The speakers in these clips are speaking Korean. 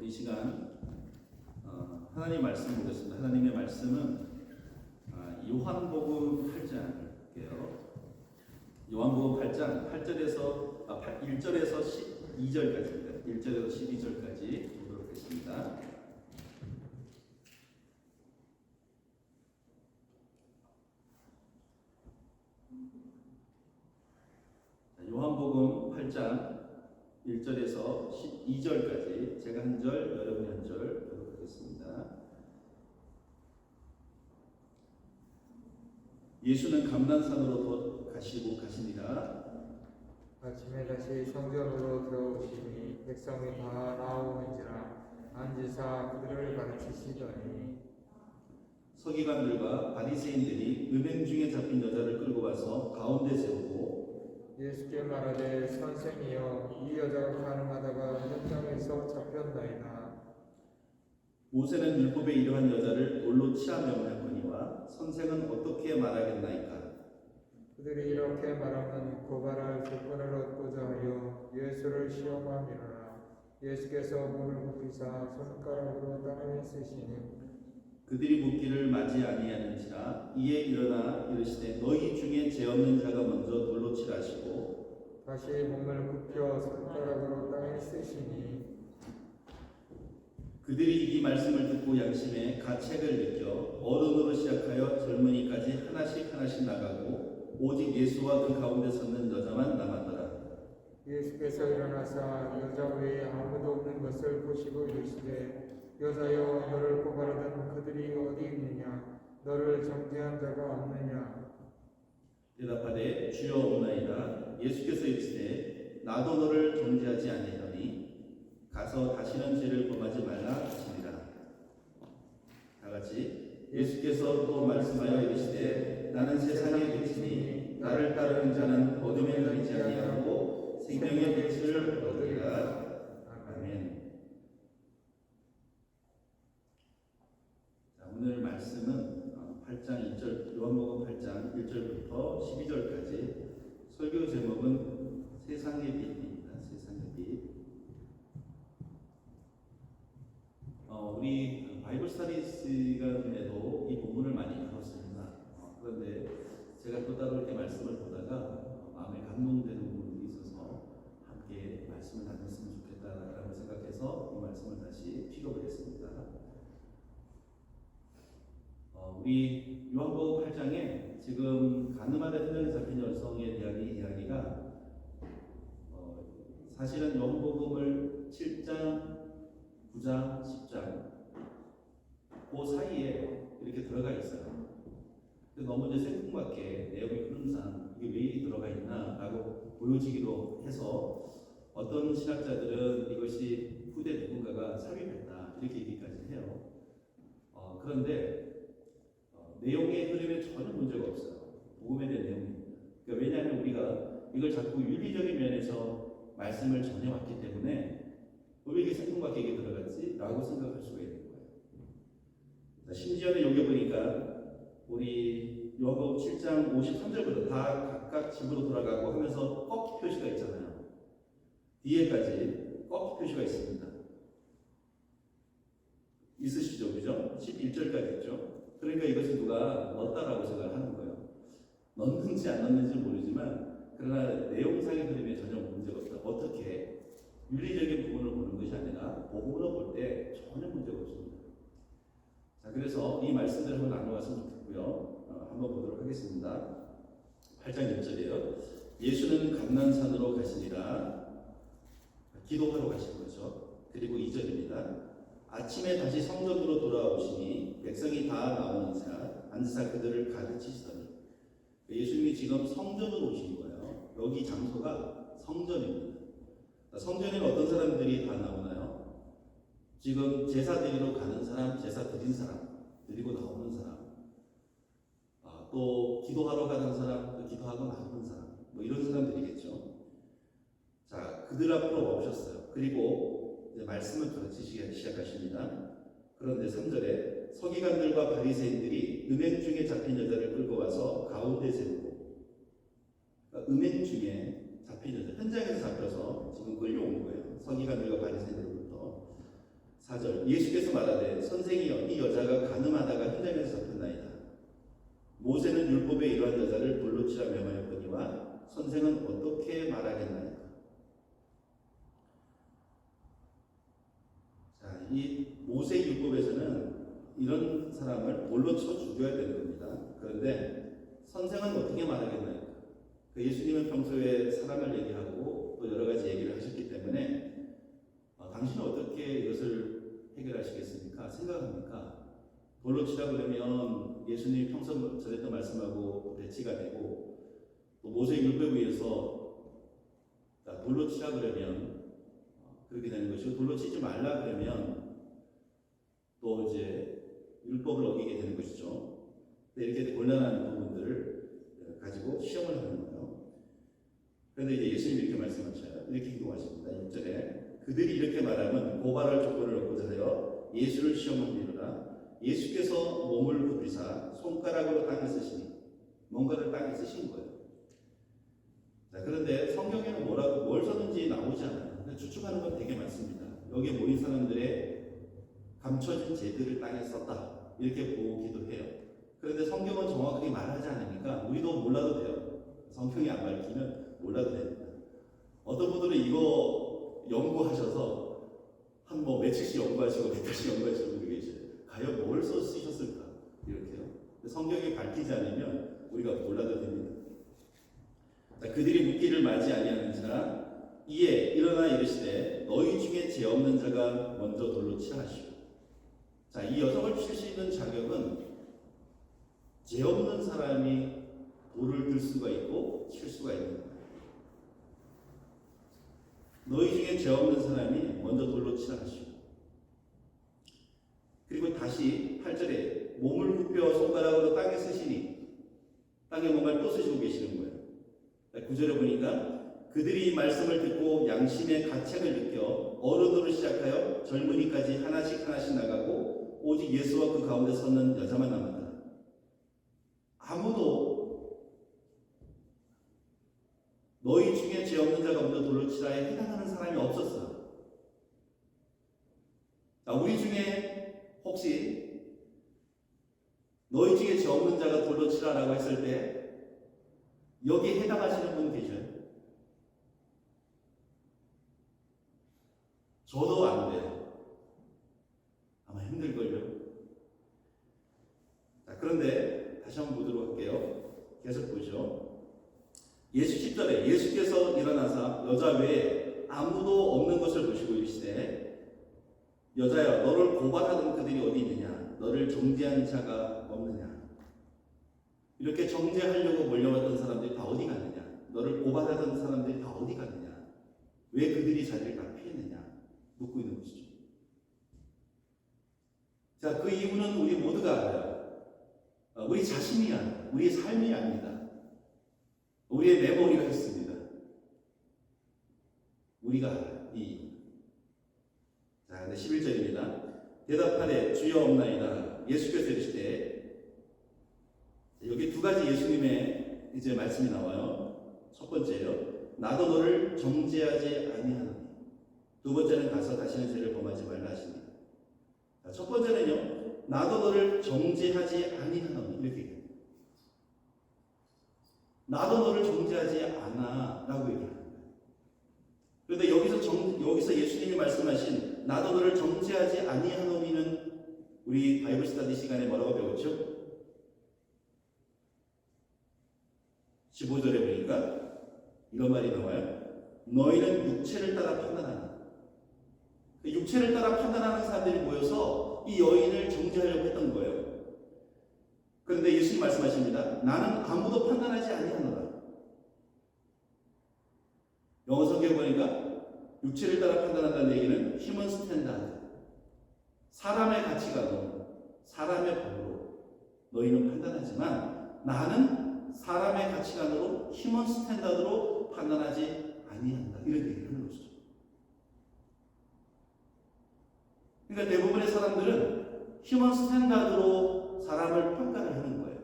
이 시간 하나님 말씀 보겠습니다. 하나님의 말씀은 요한복음 8장이에요. 요한복음 8장 1절에서 12절까지입니다. 1절에서 12절까지 보도록 하겠습니다. 요한복음 8장 1절에서 12절까지 제가 한 절, 여러분이 한 절 보도록 하겠습니다. 예수는 감난산으로 가시고 가시니라. 아침에 다시 성전으로 들어오시니 백성이 다 나오는지라 앉으사 그들을 가르치시더니 서기관들과 바리새인들이 음행 중에 잡힌 여자를 끌고 와서 가운데 세우고 예수께 말하되 선생이여 이 여자가 가늠하다가 현장에서 잡혔나이다. 모세는 율법에 이러한 여자를 돌로 치아 명하거니와 선생은 어떻게 말하겠나이까. 그들이 이렇게 말하면 고발할 조건을 얻고자 하여 예수를 시험함이라. 예수께서 몸을 굽히사 손가락으로 땅을 쓰시니 그들이 묻기를 맞이 아니하는지라. 이에 일어나 이르시되 너희 중에 죄 없는 자가 먼저 돌로 치라 하시고 다시 몸을 굽혀 손가락으로 땅을 쓰시니 그들이 이 말씀을 듣고 양심에 가책을 느껴 어른으로 시작하여 젊은이까지 하나씩 나가고 오직 예수와 그 가운데 섰는 여자만 남았더라. 예수께서 일어나사 여자 외에 아무도 없는 것을 보시고 이르시되 여자여 너를 고발하던 그들이 어디 있느냐 너를 정죄한 자가 없느냐. 대답하되 주여 없나이다. 예수께서 이르시되 나도 너를 정죄하지 아니하노니 가서 다시는 죄를 범하지 말라 하시니라. 다 같이 예수께서 또 말씀하여 이르시되 나는 세상의 빛이니 나를 따르는 자는 어둠에 다니지 아니하고 생명의 빛을 얻으리라. 아멘. 자, 오늘 말씀은 8장 1절 요한복음 8장 1절부터 12절까지 설교 제목은 세상의 빛입니다. 세상의 빛. 우리 바이블 스터디 시간에도 이 본문을 많이 다뤘습니다. 그런데 제가 또 따로 이렇게 말씀을 보다가 마음에 감동되는 부분이 있어서 함께 말씀을 나눴으면 좋겠다라고 생각해서 이 말씀을 다시 픽업을 했습니다. 우리 요한복음 8장에 지금 가늠하다 현장에 잡힌 여성에 대한 이 이야기가 사실은 요한복음을 7장, 9장, 10장 그 사이에 이렇게 들어가 있어요. 너무 이제 생뚱맞게 내용의 흐름상 이게 왜 들어가 있나라고 보여지기도 해서 어떤 신학자들은 이것이 후대 누군가가 삽입했다 이렇게 얘기까지 해요. 그런데 내용의 흐름에 전혀 문제가 없어요. 복음에 대한 내용입니다. 그러니까 왜냐하면 우리가 이걸 자꾸 윤리적인 면에서 말씀을 전해왔기 때문에 왜 이게 생뚱맞게 이게 들어갔지? 라고 생각할 수가 있는 거예요. 자, 심지어는 여기 보니까 우리 요한복음 7장 53절부터 다 각각 집으로 돌아가고 하면서 꺾기 표시가 있잖아요. 뒤에까지 꺾기 표시가 있습니다. 있으시죠? 그죠? 11절까지 있죠? 그러니까 이것을 누가 넣었다라고 생각하는 거예요. 넣는지 안 넣는지 모르지만 그러나 내용상의 흐름에 전혀 문제가 없다. 어떻게? 윤리적인 부분을 보는 것이 아니라 복음으로 볼 때 전혀 문제가 없습니다. 자, 그래서 이 말씀들을 한번 나눠봤으면 좋겠고요. 한번 보도록 하겠습니다. 8장 1절이에요. 예수는 감난산으로 가시니라. 기도하러 가신 거죠. 그리고 2절입니다. 아침에 다시 성전으로 돌아오시니 백성이 다 나오는지라 앉으사 그들을 가르치시더니. 예수님이 지금 성전으로 오신 거예요. 여기 장소가 성전입니다. 성전에는 어떤 사람들이 다 나오나요? 지금 제사 드리러 가는 사람, 제사 드린 사람, 드리고 나오는 사람, 또 기도하러 가는 사람, 또 기도하고 나오는 사람, 뭐 이런 사람들이겠죠. 자, 그들 앞으로 오셨어요. 그리고 이제 말씀을 가르치시기 시작하십니다. 그런데 3절에 서기관들과 바리새인들이 음행 중에 잡힌 여자를 끌고 와서 가운데 세우고, 그러니까 음행 중에 잡힌 여자, 현장에서 잡혀서 지금 끌려온 거예요. 서기관들과 바리새인들로부터 4절 예수께서 말하되 선생이여 이 여자가 간음하다가 현장에서 잡혔나이다. 모세는 율법에 이러한 여자를 돌로 치라 명하였거니와 선생은 어떻게 말하겠나이까. 자, 이 모세 율법에서는 이런 사람을 돌로 쳐 죽여야 되는 겁니다. 그런데 선생은 어떻게 말하겠나이까. 예수님은 평소에 사람을 얘기하고 또 여러 가지 얘기를 하셨기 때문에 당신은 어떻게 이것을 해결하시겠습니까? 생각합니까? 돌로 치라 그러면 예수님이 평소 전했던 말씀하고 배치가 되고 또 모세 율법에 의해서 돌로 치라 그러면 그렇게 되는 것이고 돌로 치지 말라 그러면 또 이제 율법을 어기게 되는 것이죠. 이렇게 곤란한 부분들을 가지고 시험을 하는 거예요. 그런데 이제 예수님이 이렇게 말씀하셔요. 이렇게 행동하십니다. 6절에 그들이 이렇게 말하면 고발할 조건을 얻고자 하여 예수를 시험하리로라. 예수께서 몸을 굽히사 손가락으로 땅에 쓰시니 뭔가를 땅에 쓰신 거예요. 자, 그런데 성경에는 뭘 썼는지 나오지 않아요. 추측하는 건 되게 많습니다. 여기에 모인 사람들의 감춰진 죄들을 땅에 썼다 이렇게 보기도 해요. 그런데 성경은 정확하게 말하지 않으니까 우리도 몰라도 돼요. 성경이 안 밝히면 몰라도 됩니다. 어떤 분들은 이거 연구하셔서 한 며칠씩 연구하시고 몇달씩 연구하시는 분들이 계셔요. 과연 뭘 쓰셨을까? 이렇게요. 성경이 밝히지 않으면 우리가 몰라도 됩니다. 자, 그들이 묻기를 맞이 아니하는지라 이에 일어나 이르시되 너희 중에 죄 없는 자가 먼저 돌로 치라 하시오. 자, 이 여성을 칠 수 있는 자격은 죄 없는 사람이 돌을 들 수가 있고 칠 수가 있는 거예요. 너희 중에 죄 없는 사람이 먼저 돌로 치라 하시오. 그리고 다시 8절에 몸을 굽혀 손가락으로 땅에 쓰시니 땅에 뭔가를 또 쓰시고 계시는 거예요. 9절에 보니까 그들이 이 말씀을 듣고 양심의 가책을 느껴 어른으로 시작하여 젊은이까지 하나씩 나가고 오직 예수와 그 가운데 섰는 여자만 남았다. 아무도 너희 중에 죄 없는 자가 먼저 돌로 치라에 해당하는 사람이 없었어요. 우리 중에 혹시 너희 중에 죄 없는 자가 돌로 치라라고 했을 때 여기에 해당하시는 분 계셔요? 저도 안 돼요. 아마 힘들걸요. 자, 그런데 다시 한번 보도록 할게요. 계속 보죠. 예수 10절에 예수께서 일어나사 여자 외에 아무도 없는 것을 보시고 이르시되 여자야 너를 고발하던 그들이 어디 있느냐 너를 정죄한 자가 없느냐. 이렇게 정죄하려고 몰려왔던 사람들이 다 어디 갔느냐 너를 고발하던 사람들이 다 어디 갔느냐 왜 그들이 자리를 다 피했느냐 묻고 있는 것이죠. 자, 그 이유는 우리 모두가 알아요. 우리 자신이 알아요. 우리의 삶이 압니다. 우리의 메모리가 있습니다. 우리가 알아요. 이 이유. 자, 11절입니다. 대답하되 주여 없나이다. 예수께서 이르시되 여기 두 가지 예수님의 이제 말씀이 나와요. 첫 번째요. 나도 너를 정죄하지 아니하노니. 두 번째는 가서 다시는 죄를 범하지 말라 하십니다. 자, 첫 번째는요. 나도 너를 정죄하지 아니하노니 이렇게 얘기합니다. 나도 너를 정죄하지 않아 라고 얘기합니다. 그런데 여기서 예수님이 말씀하신 나도 너를 정죄하지 아니하노니는 우리 바이블 스터디 시간에 뭐라고 배웠죠? 15절에 보니까 이런 말이 나와요. 너희는 육체를 따라 판단하나. 육체를 따라 판단하는 사람들이 모여서 이 여인을 정죄하려고 했던 거예요. 그런데 예수님 말씀하십니다. 나는 아무도 판단하지 아니하노라. 영어 성경 보니까 육체를 따라 판단한다는 얘기는 휴먼 스탠다드, 사람의 가치관으로, 사람의 법으로 너희는 판단하지만 나는 사람의 가치관으로 휴먼 스탠다드로 판단하지 아니한다. 이런 얘기를 하는 것이죠. 그러니까 대부분의 사람들은 휴먼 스탠다드로 사람을 평가를 하는 거예요.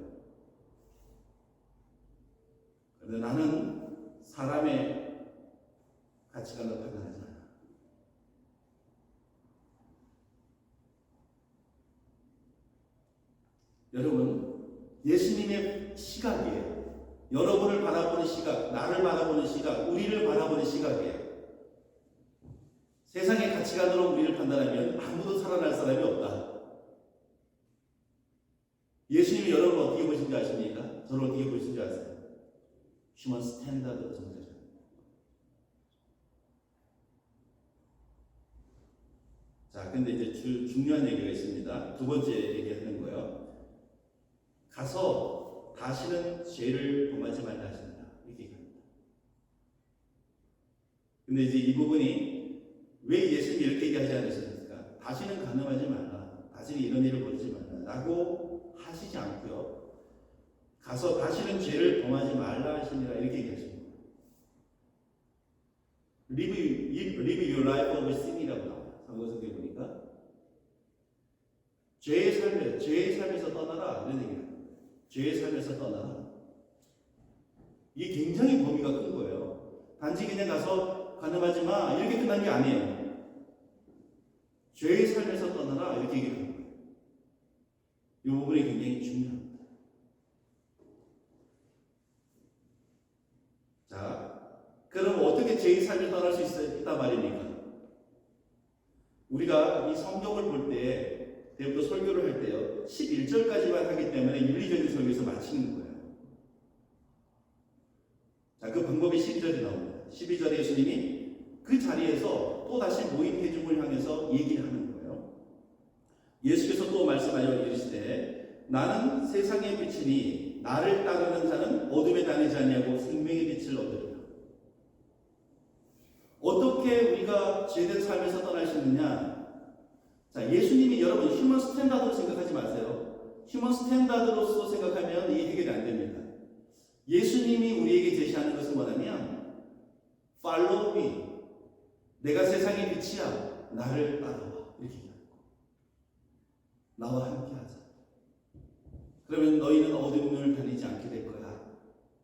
그런데 나는 사람의 가치관으로 판단하지 않아. 여러분, 예수님의 시각이에요. 여러분을 바라보는 시각, 나를 바라보는 시각, 우리를 바라보는 시각이에요. 세상의 가치관으로 우리를 판단하면 아무도 살아날 사람이 없다. 예수님이 여러분을 어떻게 보신지 아십니까? 저를 어떻게 보신지 아세요? 휴먼 스탠다드 정도죠. 자, 근데 이제 중요한 얘기가 있습니다. 두 번째 얘기하는 거예요. 가서 다시는 죄를 범하지 말라 하신다. 이렇게 얘기합니다. 근데 이제 이 부분이 왜 예수님이 이렇게 얘기하지 않으셨습니까? 다시는 간음하지 말라. 다시는 이런 일을 벌이지 말라. 라고 하시지 않고요. 가서 다시는 죄를 범하지 말라 하시니라 이렇게 얘기하십니다. Live your life of sin이라고 나와요. 성경에 보니까 죄의 삶에서 떠나라 이런 얘기예요. 죄의 삶에서 떠나라. 이게 굉장히 범위가 큰 거예요. 단지 그냥 가서 간음하지 마 이렇게 끝난 게 아니에요. 죄의 삶에서 떠나라 이렇게 얘기하는 거예요. 이 부분이 굉장히 중요합니다. 자, 그럼 어떻게 죄의 삶을 떠날 수 있단 말입니까? 우리가 이 성경을 볼 때, 대부분 설교를 할 때요, 11절까지만 하기 때문에 윤리적인 설교에서 마치는 거예요. 자, 그 방법이 12절에 나옵니다. 12절에 예수님이 그 자리에서 또 다시 모인 회중을 향해서 얘기를 하는 거예요. 예수께서 또 말씀하여 이르시되 나는 세상의 빛이니 나를 따르는 자는 어둠에 다니지 아니하고 생명의 빛을 얻으리라. 어떻게 우리가 죄된 삶에서 떠날 수 있느냐? 자, 예수님이 여러분 휴먼 스탠다드로 생각하지 마세요. 휴먼 스탠다드로서 생각하면 이 해결이 안 됩니다. 예수님이 우리에게 제시하는 것은 뭐냐면 Follow me. 내가 세상의 빛이야. 나를 따라와. 이렇게 얘기하는 거. 나와 함께 하자. 그러면 너희는 어둠을 다니지 않게 될 거야.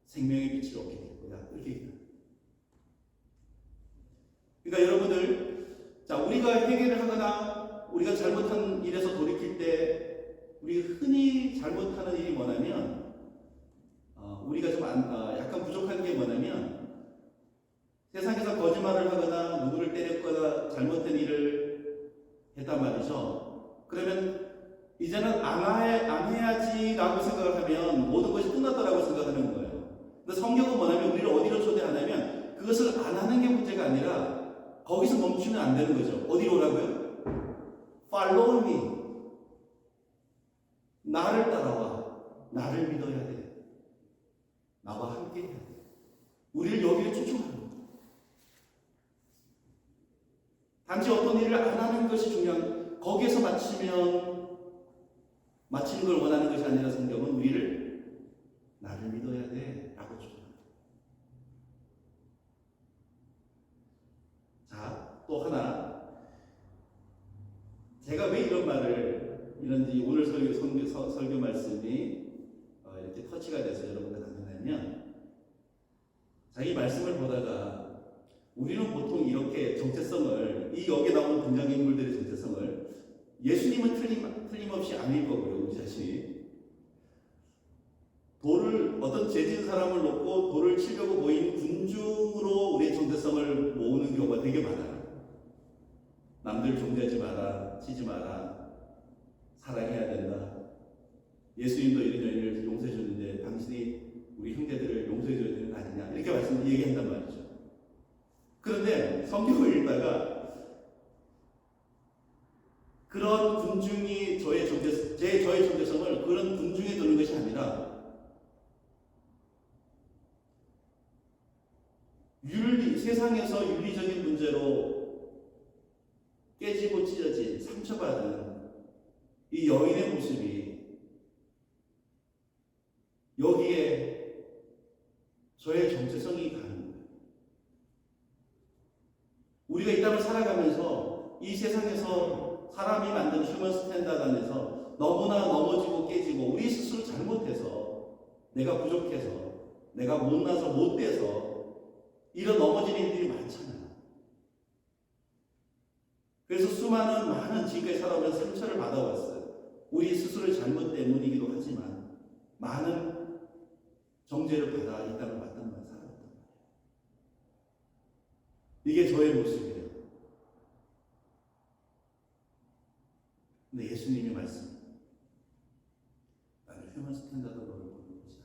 생명의 빛을 얻게 될 거야. 이렇게 얘기합니다. 그러니까 여러분들, 자, 우리가 해결을 하거나 우리가 잘못한 일에서 돌이킬 때 우리가 흔히 잘못하는 일이 뭐냐면 우리가 좀 약간 부족한 게 뭐냐면 세상에서 거짓말을 하거나 누구를 때렸거나 잘못된 일을 했단 말이죠. 그러면 이제는 안 해야지라고 생각을 하면 모든 것이 끝났다라고 생각하는 거예요. 근데 성경은 뭐냐면 우리를 어디로 초대하냐면 그것을 안 하는 게 문제가 아니라 거기서 멈추면 안 되는 거죠. 어디로 오라고요? Follow me. 나를 따라와. 나를 믿어야 돼. 나와 함께 해야 돼. 우리를 여기에 초청하는 거예요. 단지 어떤 일을 안 하는 것이 중요한, 거기에서 마치는 걸 원하는 것이 아니라 성경은 우리를 나를 믿어야 돼. 라고 초청합니다. 자, 또 하나. 제가 왜 이런 말을, 오늘 설교 말씀이 이렇게 터치가 돼서 여러분과 나누냐면, 자기 말씀을 보다가 우리는 보통 이렇게 정체성을, 여기에 나오는 등장인물들의 정체성을 예수님은 틀림없이 아닐 거고요, 우리 자신이. 어떤 죄진 사람을 놓고 돌을 치려고 모인 군중으로 우리의 정체성을 모으는 경우가 되게 많아요. 남들 존대하지 마라, 치지 마라, 사랑해야 된다. 예수님도 이런 여인을 용서해 줬는데 당신이 우리 형제들을 용서해 줘야 되는 거 아니냐, 이렇게 얘기한단 말이죠. 그런데 성경을 읽다가 그런 군중이 저의 정체성을 그런 군중에 두는 것이 아니라 세상에서 윤리적인 문제로 깨지고 찢어진 상처받은 이 여인의 모습이 여기에 저의 정체성이 가는 거예요. 우리가 이 땅을 살아가면서 이 세상에서 사람이 만든 휴먼 스탠다드 안에서 너무나 넘어지고 깨지고 우리 스스로 잘못해서, 내가 부족해서, 내가 못나서 못돼서 이런 넘어지는 일들이 많잖아요. 그래서 많은 지금까지 살아오면서 상처를 받아왔어요. 우리 스스로의 잘못 때문이기도 하지만 많은 정죄를 받아 이 땅을 왔단 말이에요. 살아왔단 말이에요. 이게 저의 모습이에요. 근데 예수님의 말씀, 나를 휴먼 스탠다드 너를 보는 거지,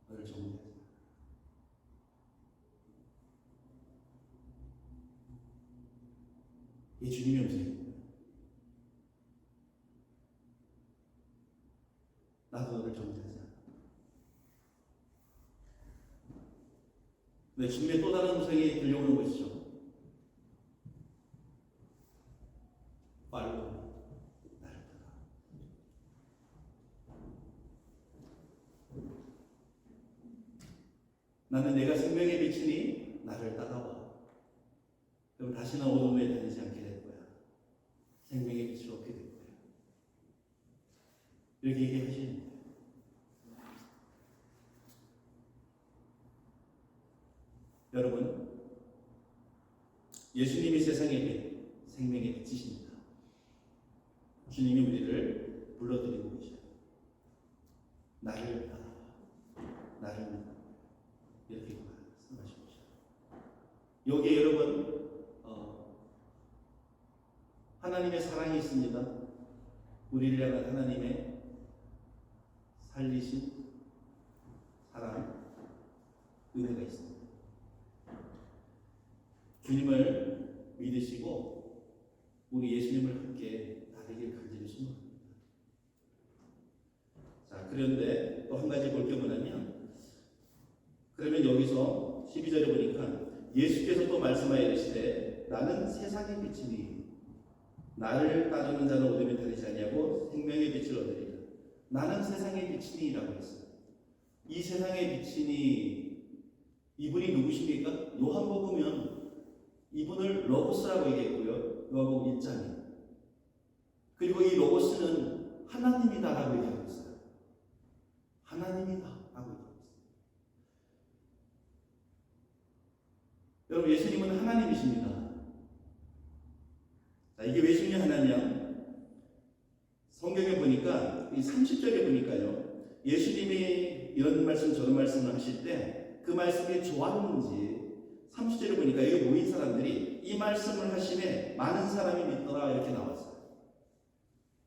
너를 정죄하지 마. 이게 주님의 음성입니다. 나도 너를 정죄하지 않아. 근데 주님의 또 다른 음성이 들려오는 것이죠. 말로 나를 따라. 나는 내가 생명의 빛이니 나를 따라와. 그럼 다시는 어둠에 다니지 않게 될 거야. 생명의 빛을 얻게 될 거야. 이렇게 얘기하시는 거예요. 여러분, 예수님이 세상의 빛, 생명의 빛이십니다. 주님이 우리를 불러드리고 계셔요. 나를 따라와, 나를 믿어. 이렇게 말씀하시고 계셔요. 여기에 여러분, 하나님의 사랑이 있습니다. 우리를 향한 하나님의 살리신 사랑, 은혜가 있습니다. 주님을 믿으시고 우리 예수님을 함께 나르길 간절히 소망합니다. 자, 그런데 또 한 가지 볼 게 뭐냐면, 그러면 여기서 12절에 보니까 예수께서 또 말씀하여 이르시되 나는 세상의 빛이니 나를 따르는 자는 어둠에 다니지 아니하고 생명의 빛을 얻으리라. 나는 세상의 빛이니라고 했어요. 이 세상의 빛이니 이분이 누구십니까? 요한복음은 이분을 로고스라고 얘기했고요. 요한복음 1장에. 그리고 이 로고스는 하나님이다라고 얘기하고 있어요. 하나님이다 라고 얘기하고 있어요. 여러분, 예수님은 하나님이십니다. 자, 이게 왜 중요하냐면 성경에 보니까 이 30절에 보니까요, 예수님이 이런 말씀 저런 말씀을 하실 때 그 말씀이 좋았는지 30절에 보니까 여기 모인 사람들이 이 말씀을 하심에 많은 사람이 믿더라 이렇게 나왔어요.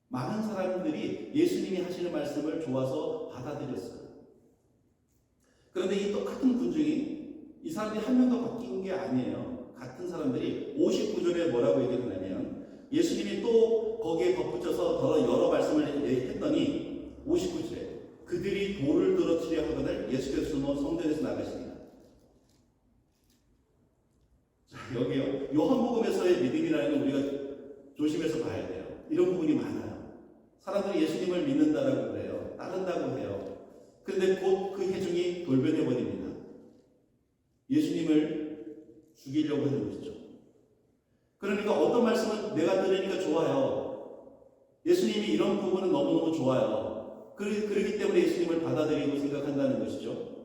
많은 사람들이 예수님이 하시는 말씀을 좋아서 받아들였어요. 그런데 이 똑같은 군중이 이 사람들이 한 명도 바뀐 게 아니에요. 같은 사람들이 59절에 뭐라고 얘기하냐면 예수님이 또 거기에 덧붙여서 더 여러 말씀을 했더니 59절에 그들이 돌을 떨어뜨려 하거늘 예수께서 숨어 성전에서 나가시니라. 자, 여기요. 요한복음에서의 믿음이라는 건 우리가 조심해서 봐야 돼요. 이런 부분이 많아요. 사람들이 예수님을 믿는다라고 그래요. 따른다고 해요. 그런데 곧 그 회중이 돌변해 버립니다. 예수님을 죽이려고 하는 것이죠. 그러니까 어떤 말씀은 내가 들으니까 좋아요. 예수님이 이런 부분은 너무너무 좋아요. 그렇기 때문에 예수님을 받아들이고 생각한다는 것이죠.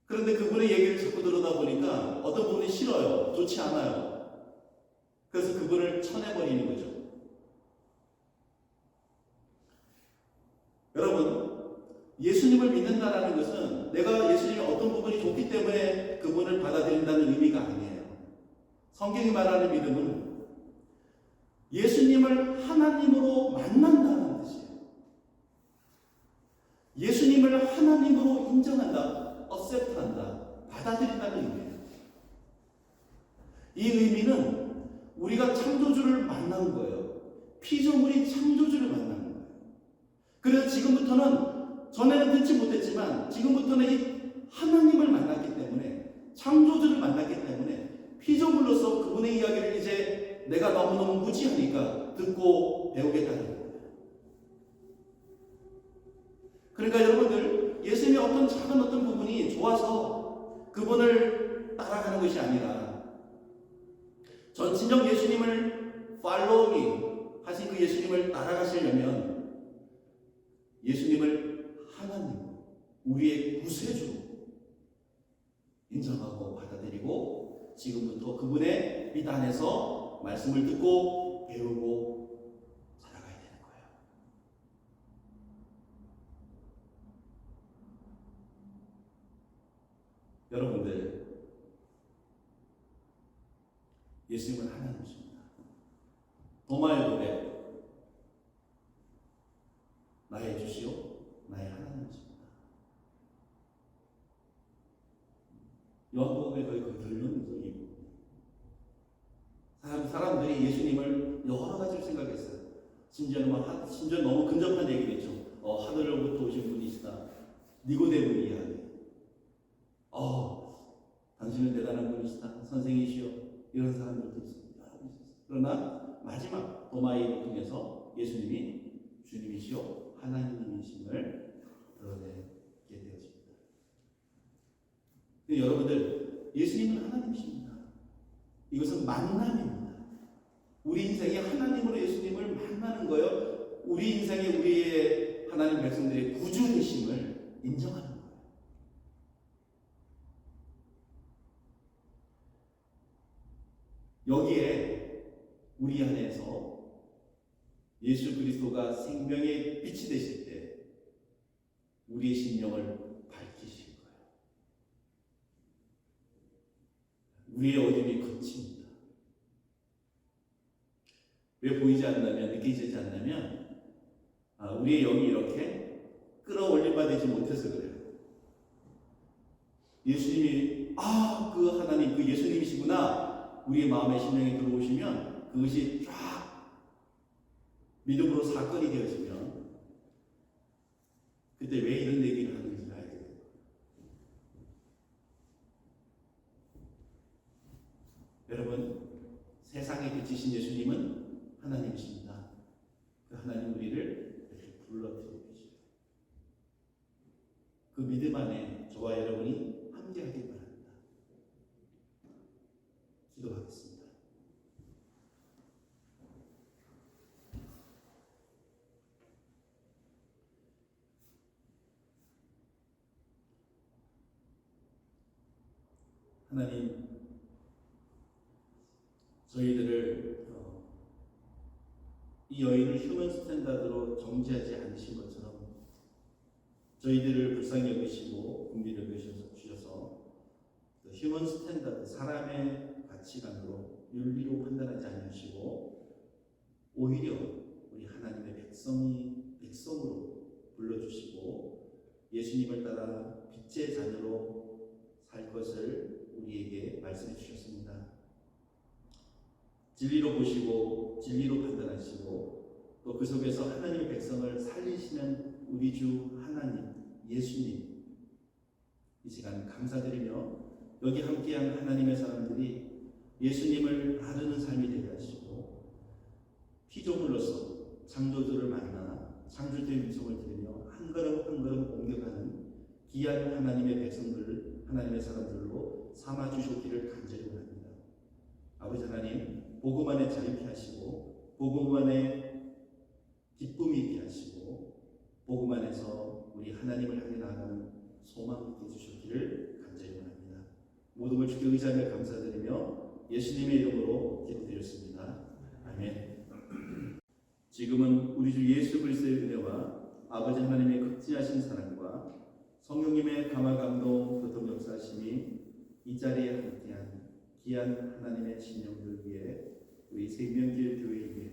그런데 그분의 얘기를 자꾸 들어다 보니까 어떤 부분이 싫어요. 좋지 않아요. 그래서 그분을 쳐내버리는 거죠. 여러분, 예수님을 믿는다는 것은 내가 예수님의 어떤 부분이 좋기 때문에 그분을 받아들인다는 의미가 아니에요. 성경이 말하는 믿음은 예수님을 하나님으로 만난다는 뜻이에요. 예수님을 하나님으로 인정한다, accept한다, 받아들인다는 의미예요. 이 의미는 우리가 창조주를 만난 거예요. 피조물이 창조주를 만나는 거예요. 그래서 지금부터는, 전에는 듣지 못했지만 지금부터는 이 하나님을 만났기 때문에, 창조주를 만났기 때문에 피조물로서 그분의 이야기를 이제 내가 너무너무 무지하니까 듣고 배우겠다는 거예요. 그러니까 여러분들, 예수님의 어떤 작은 어떤 부분이 좋아서 그분을 따라가는 것이 아니라 전진정 예수님을 follow me 하신 그 예수님을 따라가시려면 예수님을 하나님, 우리의 구세주로 인정하고 받아들이고 지금부터 그분의 빛 안에서 말씀을 듣고 배우고 살아가야 되는 거예요. 예수님은 하나님이십니다. 도마의 고백, 나의 주시오, 나의 하나님이십니다. 요한복음에 거의 결론이죠. 사람들이 예수님을 여러 가지로 생각했어요. 심지어 너무 근접한 얘기를 했죠. 하늘로부터 오신 분이시다. 니고데모이 이야기. 당신은 대단한 분이시다. 선생이시여. 이런 사람들도 있습니다. 그러나 마지막 도마이를 통해서 예수님이 주님이시여 하나님이심을 드러내게 되어집니다. 여러분들, 예수님은 하나님이십니다. 이것은 만남입니다. 우리 인생이 하나님으로 예수님을 만나는 거예요. 우리 인생에 우리의 하나님 백성들의 구주 되심을 인정하는 거예요. 여기에 우리 안에서 예수 그리스도가 생명의 빛이 되실 때 우리의 심령을 밝히실 거예요. 우리의 어둠이 그칩니다. 왜 보이지 않냐면, 느끼지 않냐면 우리의 영이 이렇게 끌어올림받지 못해서 그래요. 예수님이 그 하나님, 그 예수님이시구나 우리의 마음의 심령에 들어오시면 그것이 쫙 믿음으로 사건이 되어지면 그때 왜 이런 얘기를 하는지 알게 돼요. 여러분, 세상에 비치신 예수님은 하나님이십니다. 그 하나님 우리를 이렇게 불러들이고 계시죠. 그 믿음 안에 저와 여러분이 함께하길 바랍니다. 기도하겠습니다. 하나님, 저희들을 이 여인을 휴먼 스탠다드로 정죄하지 않으신 것처럼 저희들을 불쌍히 여기시고 긍휼히 여기셔서 휴먼 스탠다드, 사람의 가치관으로 윤리로 판단하지 않으시고 오히려 우리 하나님의 백성으로 불러주시고 예수님을 따라 빛의 자녀로 살 것을 우리에게 말씀해 주셨습니다. 진리로 보시고 진리로 판단하시고 또 그 속에서 하나님의 백성을 살리시는 우리 주 하나님 예수님, 이 시간 감사드리며 여기 함께한 하나님의 사람들이 예수님을 아르는 삶이 되게 하시고 피조물로서 창조주를 만나 창조주의 음성을 들으며 한 걸음 한 걸음 옮겨가는 귀한 하나님의 백성들을 하나님의 사람들로 삼아 주셨기를 간절히 원합니다. 아버지 하나님, 복음 안에 자유케 하시고 복음 안에 기쁨이 있게 하시고 복음 안에서 우리 하나님을 향해 나아가는 소망이 있게 해주셨기를 간절히 원합니다. 모든 걸 주께 의지하며 감사드리며 예수님의 이름으로 기도드렸습니다. 아멘. 지금은 우리 주 예수 그리스도의 은혜와 아버지 하나님의 극진하신 사랑과 성령님의 감화 감동 교통 역사하심이 이 자리에 함께한 귀한 하나님의 신령들 위해 우리 생명길 교회 위해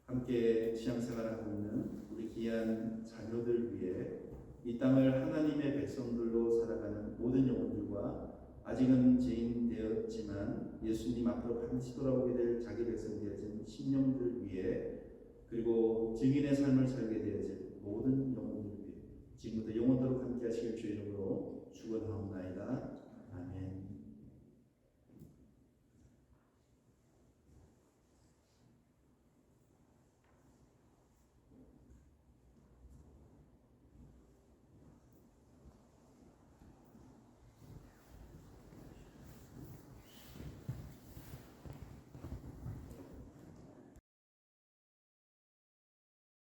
함께 신앙생활하고 있는 우리 귀한 자녀들 위해 이 땅을 하나님의 백성들로 살아가는 모든 영혼들과 아직은 죄인되었지만 예수님 앞으로 반드시 돌아오게 될 자기 백성 되어진 심령들 위해 그리고 증인의 삶을 살게 되어질 모든 영혼들 위해 지금부터 영원토록 함께 하시길